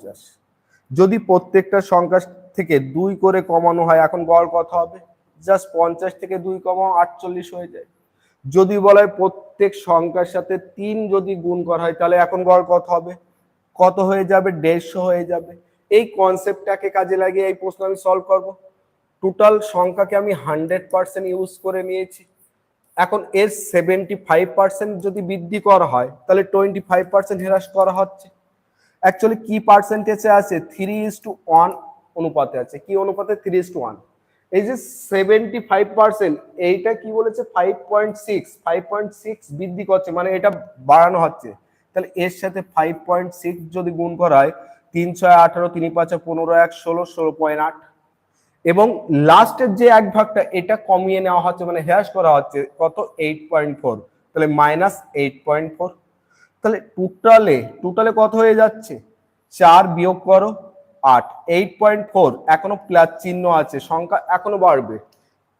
50। যদি প্রত্যেকটা সংখ্যা থেকে 2 করে কমানো হয়, এখন গড় কত হবে? জাস্ট 50 থেকে 2 কমাও 48 হয়ে যায়। যদি বলা হয় প্রত্যেক সংখ্যার সাথে 3 যদি গুণ করা হয়, তাহলে এখন গড় কত হবে? কত হয়ে যাবে? 150 হয়ে যাবে। এই কনসেপ্টটাকে কাজে লাগিয়ে এই প্রশ্ন আমি সলভ করব। টোটাল সংখ্যাকে আমি 100% ইউজ করে নিয়েছি। এখন এর 75% যদি বৃদ্ধি করা হয়, তাহলে 25% হ্রাস করা হচ্ছে। অ্যাকচুয়ালি কি পার্সেন্টেজে আছে? 3:1 অনুপাতে আছে। কি অনুপাতে? 3:1। এই যে 75%, এইটা কি বলেছে? 5.6 বৃদ্ধি করছে, মানে এটা বাড়ানো হচ্ছে। তাহলে এর সাথে 5.6 যদি গুণ করা হয়, 3 6 18, 3 5 15, 1 16, 16.8। এবং লাস্টের যে 1 ভাগটা, এটা কমিয়ে নেওয়া হচ্ছে, মানে হ্রাস করা হচ্ছে। কত? 8.4। তাহলে -8.4। তাহলে টোটালে কত হয়ে যাচ্ছে? 4 বিয়োগ করো 8, 8.4। এখনো প্লাস চিহ্ন আছে, সংখ্যা এখনো বাড়বে।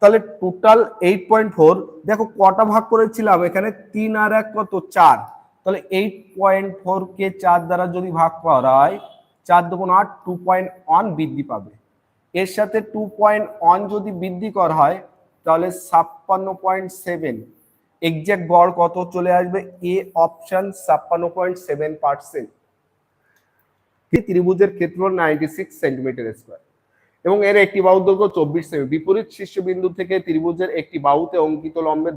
তাহলে টোটাল 8.4। দেখো কটা ভাগ করেছিলাম এখানে? 3 আর 1 কত? 4। তাহলে 8.4 কে 4 দ্বারা যদি ভাগ করা হয়, 4 দুগুণ 8, 2.1 বৃদ্ধি পাবে। এর সাথে 2.1 যদি বৃদ্ধি করা হয়, তাহলে 56.7। এক্সাক্ট গড় কত চলে আসবে? A option 56.7%। ত্রিভুজের ক্ষেত্রফল 96 সেন্টিমিটার স্কয়ার এবং এর একটি বাহুর দৈর্ঘ্য 24 সেমি। বিপরীত শীর্ষবিন্দু থেকে ত্রিভুজের একটি বাহুতে অঙ্কিত লম্বের